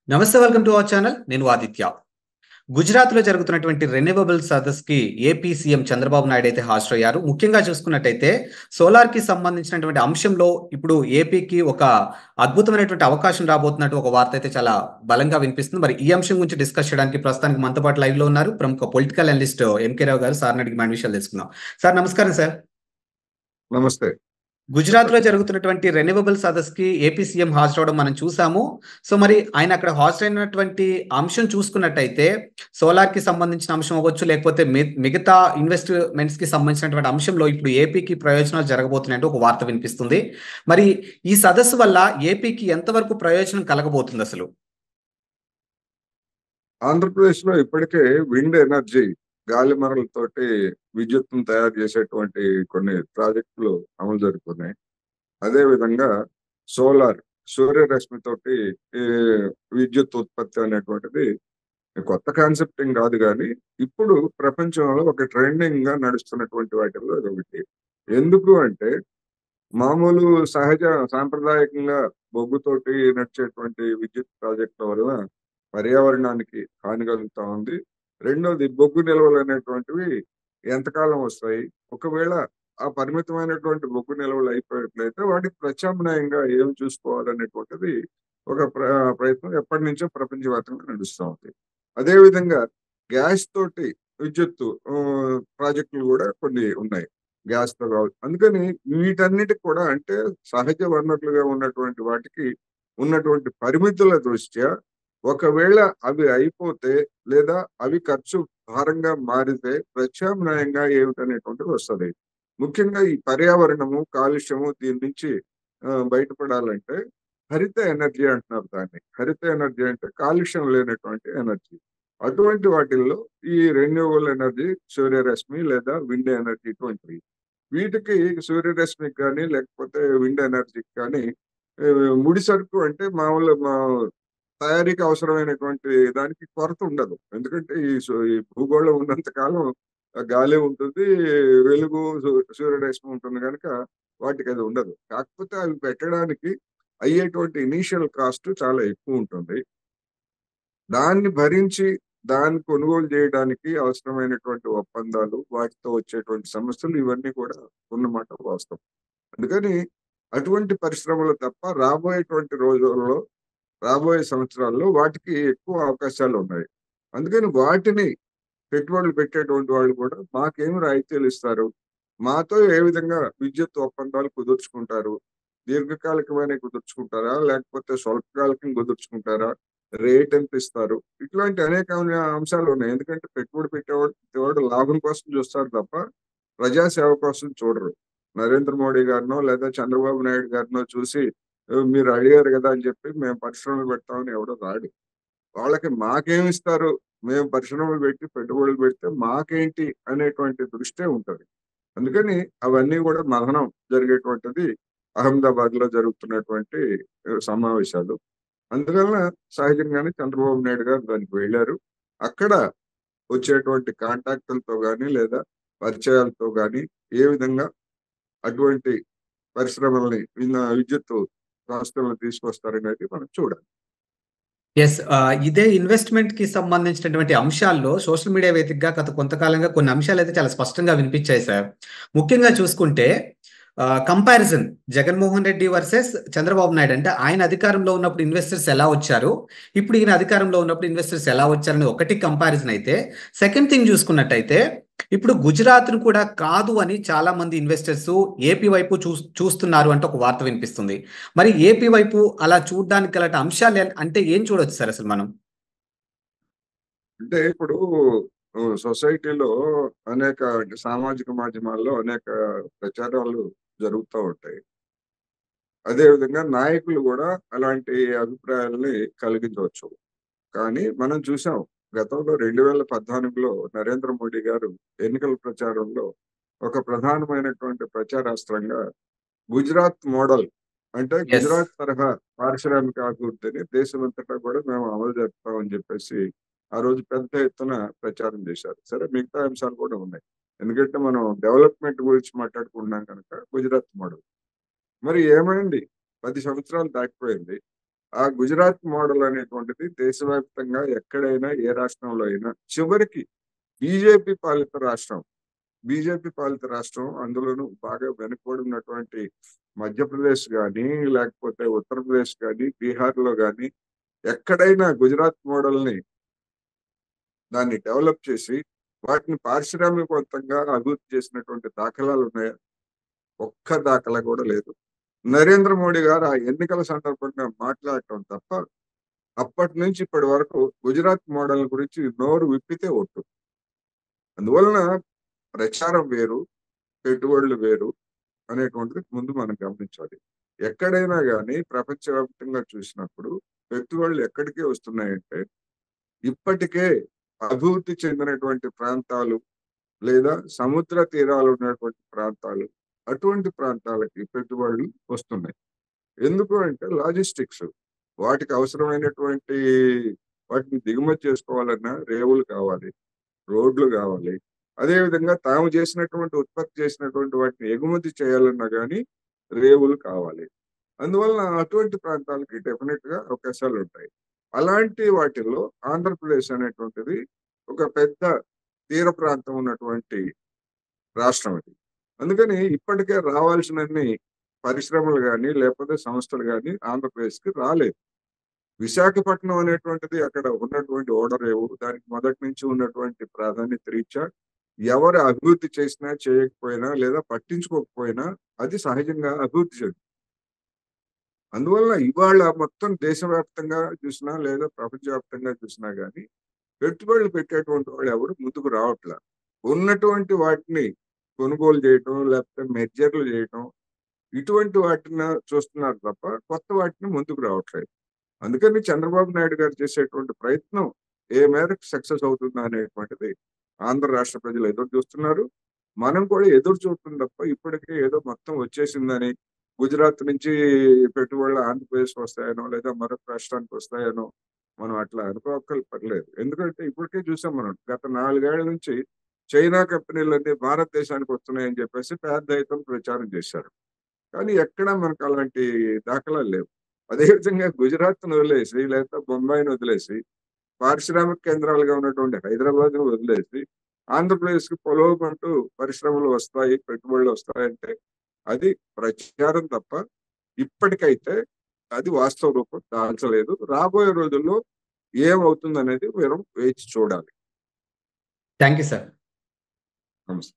నమస్తే, welcome to our channel. నేను ఆదిత్య. గుజరాత్‌లో జరుగుతున్నటువంటి రెన్యూవబుల్ సదస్స్‌కి ఏపీ సీఎం చంద్రబాబు నాయుడు అయితే హాజరయ్యారు. ముఖ్యంగా చూసుకున్నట్టయితే సోలార్‌కి సంబంధించినటువంటి అంశంలో ఇప్పుడు ఏపీకి ఒక అద్భుతమైనటువంటి అవకాశం రాబోతున్నట్టు ఒక వార్త అయితే చాలా బలంగా వినిపిస్తుంది. మరి ఈ అంశం గురించి డిస్కస్ చేయడానికి ప్రస్తుతానికి మనతో పాటు లైవ్‌లో ఉన్నారు ప్రముఖ పొలిటికల్ అనలిస్ట్ ఎంకే రావు గారు. సార్‌ని అడిగి మన విషయాలు తెలుసుకుందాం. సార్ నమస్కారం సార్. నమస్తే. గుజరాత్‌లో జరుగుతున్నటువంటి రెన్యూవబుల్ సదస్స్‌కి ఏపీ సీఎం హాజరవ్వడం మనం చూసాము. సో, మరి ఆయన అక్కడ హాజరైనటువంటి అంశం చూసుకున్నట్టయితే సోలార్‌కి సంబంధించిన అంశం అవ్వచ్చు, లేకపోతే మిగతా ఇన్వెస్ట్‌మెంట్స్‌కి సంబంధించినటువంటి అంశంలో ఇప్పుడు ఏపీకి ప్రయోజనాలు జరగబోతున్నాయంటూ ఒక వార్త వినిపిస్తుంది. మరి ఈ సదస్సు వల్ల ఏపీకి ఎంతవరకు ప్రయోజనం కలగబోతుందసలు? ఆంధ్రప్రదేశ్‌లో ఇప్పటికే విండ్ ఎనర్జీ గాలి మరలతోటి విద్యుత్తును తయారు చేసేటువంటి కొన్ని ప్రాజెక్టులు అమలు జరుగుతున్నాయి. అదే విధంగా సోలార్ సూర్యరశ్మితోటి ఈ విద్యుత్ ఉత్పత్తి అనేటువంటిది కొత్త కాన్సెప్ట్ ఏం కాదు గానీ, ఇప్పుడు ప్రపంచంలో ఒక ట్రెండింగ్‌గా నడుస్తున్నటువంటి వాటిల్లో ఇదొకటి. ఎందుకు అంటే మామూలు సహజ సాంప్రదాయకంగా బొగ్గుతోటి నడిచేటువంటి విద్యుత్ ప్రాజెక్టుల వల్ల పర్యావరణానికి హాని కలుగుతా ఉంది. రెండోది బొగ్గు నిల్వలు అనేటువంటివి ఎంతకాలం వస్తాయి? ఒకవేళ ఆ పరిమితమైనటువంటి బొగ్గు నిల్వలు అయిపోయినట్లయితే వాటికి ప్రత్యామ్నాయంగా ఏం చూసుకోవాలనేటువంటిది ఒక ప్రయత్నం ఎప్పటినుంచో ప్రపంచవ్యాప్తంగా నడుస్తా ఉంది. అదే విధంగా గ్యాస్ తోటి విద్యుత్తు ప్రాజెక్టులు కూడా కొన్ని ఉన్నాయి. గ్యాస్‌తో కావాలి. అందుకని వీటన్నిటికి కూడా అంటే సహజ వనరులుగా ఉన్నటువంటి వాటికి ఉన్నటువంటి పరిమితుల దృష్ట్యా ఒకవేళ అవి అయిపోతే లేదా అవి ఖర్చు భారంగా మారితే ప్రత్యామ్నాయంగా ఏమిటనేటువంటిది వస్తది. ముఖ్యంగా ఈ పర్యావరణము, కాలుష్యము దీని నుంచి బయటపడాలంటే హరిత ఎనర్జీ అంటున్నారు దాన్ని. హరిత ఎనర్జీ అంటే కాలుష్యం లేనటువంటి ఎనర్జీ. అటువంటి వాటిల్లో ఈ రెన్యూవబుల్ ఎనర్జీ సూర్యరశ్మి లేదా విండ్ ఎనర్జీ ఇటువంటివి. వీటికి సూర్యరశ్మికి కానీ లేకపోతే విండ్ ఎనర్జీకి కానీ ముడి సరుకు అంటే తయారీకి అవసరమైనటువంటి దానికి కొరత ఉండదు. ఎందుకంటే ఈ భూగోళం ఉన్నంత కాలం గాలి ఉంటుంది, వెలుగు, సూర్యరశ్మి ఉంటుంది గనక వాటికి అది ఉండదు. కాకపోతే అవి పెట్టడానికి అయ్యేటువంటి ఇనీషియల్ కాస్ట్ చాలా ఎక్కువ ఉంటుంది. దాన్ని భరించి దాన్ని కొనుగోలు చేయడానికి అవసరమైనటువంటి ఒప్పందాలు, వాటితో వచ్చేటువంటి సమస్యలు ఇవన్నీ కూడా ఉన్నమాట వాస్తవం. అందుకని అటువంటి పరిశ్రమలు తప్ప రాబోయేటువంటి రోజుల్లో, రాబోయే సంవత్సరాల్లో వాటికి ఎక్కువ అవకాశాలు ఉన్నాయి. అందుకని వాటిని పెట్టుబడులు పెట్టేటువంటి వాళ్ళు కూడా మాకేమి రాయితీలు ఇస్తారు? మాతో ఏ విధంగా విద్యుత్ ఒప్పందాలు కుదుర్చుకుంటారు? దీర్ఘకాలికమైనవి కుదుర్చుకుంటారా? లేకపోతే స్వల్పకాలికంగా కుదుర్చుకుంటారా? రేట్ ఎంత ఇస్తారు? ఇట్లాంటి అనేకమైన అంశాలు ఉన్నాయి. ఎందుకంటే పెట్టుబడి ప్రతివాడు లాభం కోసం చూస్తారు తప్ప ప్రజా సేవ కోసం చూడరు. నరేంద్ర మోడీ గారినో లేదా చంద్రబాబు నాయుడు గారినో చూసి మీరు అడిగారు కదా అని చెప్పి మేము పరిశ్రమలు పెడతామని ఎవడో రాడు. వాళ్ళకి మాకేమిస్తారు? మేము పరిశ్రమలు పెట్టి పెట్టుబడులు పెడితే మాకేంటి అనేటువంటి దృష్టే ఉంటది. అందుకని అవన్నీ కూడా మథనం జరిగేటువంటిది అహ్మదాబాద్‌లో జరుగుతున్నటువంటి సమావేశాలు. అందువలన సహజంగానే చంద్రబాబు నాయుడు గారు దానికి వెళ్లారు. అక్కడ వచ్చేటువంటి కాంటాక్టులతో గాని లేదా పరిచయాలతో గాని ఏ విధంగా అటువంటి పరిశ్రమల్ని విద్యుత్తు సంస్థలను తీసుకొస్తారనేది మనం చూడాలి. యెస్. ఇదే ఇన్వెస్ట్‌మెంట్‌కి సంబంధించినటువంటి అంశాల్లో సోషల్ మీడియా వేదికగా గత కొంతకాలంగా కొన్ని అంశాలైతే చాలా స్పష్టంగా వినిపించాయి సార్. ముఖ్యంగా చూసుకుంటే కంపారిజన్ జగన్మోహన్ రెడ్డి వర్సెస్ చంద్రబాబు నాయుడు. అంటే ఆయన అధికారంలో ఉన్నప్పుడు ఇన్వెస్టర్స్ ఎలా వచ్చారు, ఇప్పుడు ఈయన అధికారంలో ఉన్నప్పుడు ఇన్వెస్టర్స్ ఎలా వచ్చారని ఒకటి కంపారిజన్ అయితే, సెకండ్ థింగ్ చూసుకున్నట్టయితే ఇప్పుడు గుజరాత్‌ను కూడా కాదు అని చాలా మంది ఇన్వెస్టర్స్ ఏపీ వైపు చూస్తున్నారు అంటే ఒక వార్త వినిపిస్తుంది. మరి ఏపీ వైపు అలా చూడడానికి గల అంశాలు అంటే ఏం చూడొచ్చు సార్ అసలు మనం? అంటే ఇప్పుడు సొసైటీలో అనేక సామాజిక మాధ్యమాల్లో అనేక ప్రచారాలు జరుగుతా ఉంటాయి. అదే విధంగా నాయకులు కూడా అలాంటి అభిప్రాయాల్ని కలిగించవచ్చు. కానీ మనం చూసాం గతంలో 2014లో నరేంద్ర మోడీ గారు ఎన్నికల ప్రచారంలో ఒక ప్రధానమైనటువంటి ప్రచారాస్త్రంగా గుజరాత్ మోడల్ అంటే యెస్. గుజరాత్ తరహా పారిశ్రామిక అభివృద్ధిని దేశమంతటా కూడా మేము అమలు జరుపుతామని చెప్పేసి ఆ రోజు పెద్ద ఎత్తున ప్రచారం చేశారు. సరే మిగతా అంశాలు కూడా ఉన్నాయి. ఎందుకంటే మనం డెవలప్మెంట్ గురించి మాట్లాడుకుంటున్నాం కనుక గుజరాత్ మోడల్. మరి ఏమైంది? 10 సంవత్సరాలు దాటిపోయింది. ఆ గుజరాత్ మోడల్ అనేటువంటిది దేశవ్యాప్తంగా ఎక్కడైనా ఏ రాష్ట్రంలో అయినా చివరికి బీజేపీ పాలిత రాష్ట్రం బీజేపీ పాలిత రాష్ట్రం అందులోనూ బాగా వెనుకబడి ఉన్నటువంటి మధ్యప్రదేశ్ కానీ లేకపోతే ఉత్తరప్రదేశ్ కానీ బీహార్ లో కానీ ఎక్కడైనా గుజరాత్ మోడల్ ని దాన్ని డెవలప్ చేసి వాటిని పారిశ్రామికవంతంగా అభివృద్ధి చేసినటువంటి దాఖలాలు ఉన్నాయా? ఒక్క దాఖలా కూడా లేదు. నరేంద్ర మోడీ గారు ఆ ఎన్నికల సందర్భంగా మాట్లాడటం తప్ప అప్పటి నుంచి ఇప్పటి వరకు గుజరాత్ మోడల్ గురించి నోరు విప్పితే ఒట్టు. అందువలన ప్రచారం వేరు, పెట్టుబడులు వేరు అనేటువంటిది ముందు మనం గమనించాలి. ఎక్కడైనా కానీ ప్రపంచవ్యాప్తంగా చూసినప్పుడు పెట్టుబడులు ఎక్కడికి వస్తున్నాయంటే ఇప్పటికే అభివృద్ధి చెందినటువంటి ప్రాంతాలు లేదా సముద్ర తీరాలు ఉన్నటువంటి ప్రాంతాలు అటువంటి ప్రాంతాలకి పెట్టుబడులు వస్తున్నాయి. ఎందుకు అంటే లాజిస్టిక్స్ వాటికి అవసరమైనటువంటి వాటిని దిగుమతి చేసుకోవాలన్నా రేవులు కావాలి, రోడ్లు కావాలి. అదేవిధంగా తాము చేసినటువంటి ఉత్పత్తి చేసినటువంటి వాటిని ఎగుమతి చేయాలన్నా కానీ రేవులు కావాలి. అందువలన అటువంటి ప్రాంతాలకి డెఫినెట్ గా అవకాశాలు ఉంటాయి. అలాంటి వాటిల్లో ఆంధ్రప్రదేశ్ అనేటువంటిది ఒక పెద్ద తీర ప్రాంతం ఉన్నటువంటి రాష్ట్రం అది. అందుకని ఇప్పటికే రావాల్సినన్ని పరిశ్రమలు కానీ లేకపోతే సంస్థలు కానీ ఆంధ్రప్రదేశ్కి రాలేదు. విశాఖపట్నం అనేటువంటిది అక్కడ ఉన్నటువంటి ఓడరేవు దానికి మొదటి నుంచి ఉన్నటువంటి ప్రాధాన్యత రీత్యా ఎవరు అభివృద్ధి చేసినా చేయకపోయినా లేదా పట్టించుకోకపోయినా అది సహజంగా అభివృద్ధి చెందుతుంది. అందువల్ల ఇవాళ మొత్తం దేశవ్యాప్తంగా చూసినా లేదా ప్రపంచవ్యాప్తంగా చూసినా కానీ పెట్టుబడులు పెట్టేటువంటి వాళ్ళు ఎవరు ముందుకు రావట్లా. ఉన్నటువంటి వాటిని కొనుగోలు చేయటం లేకపోతే మెర్జర్లు చేయటం ఇటువంటి వాటిని చూస్తున్నారు తప్ప కొత్త వాటిని ముందుకు రావట్లేదు. అందుకని చంద్రబాబు నాయుడు గారు చేసేటువంటి ప్రయత్నం ఏ మేరకు సక్సెస్ అవుతుందా అనేటువంటిది ఆంధ్ర రాష్ట్ర ప్రజలు ఎదురు చూస్తున్నారు. మనం కూడా ఎదురు చూస్తుంది తప్ప ఇప్పటికే ఏదో మొత్తం వచ్చేసిందని గుజరాత్ నుంచి పెట్టుబడులు ఆంధ్రప్రదేశ్ వస్తాయనో లేదా మరొక రాష్ట్రానికి వస్తాయనో మనం అట్లా అనుకోక్కర్లేదు. ఎందుకంటే ఇప్పటికే చూసాం మనం గత 4 ఏళ్ల నుంచి చైనా కంపెనీలన్నీ భారతదేశానికి వస్తున్నాయని చెప్పేసి పెద్ద ఎత్తున ప్రచారం చేశారు. కానీ ఎక్కడా మనకు అలాంటి దాఖలాలు లేవు. అదేవిధంగా గుజరాత్ను వదిలేసి లేదా బొంబాయిని వదిలేసి పారిశ్రామిక కేంద్రాలుగా ఉన్నటువంటి హైదరాబాద్ ను వదిలేసి ఆంధ్రప్రదేశ్కి పొలవమంటూ పరిశ్రమలు వస్తాయి, పెట్టుబడులు వస్తాయంటే అది ప్రచారం తప్ప ఇప్పటికైతే అది వాస్తవ రూపం దాల్చలేదు. రాబోయే రోజుల్లో ఏమవుతుంది అనేది మనం వేచి చూడాలి. Thank you sir. నమస్తే.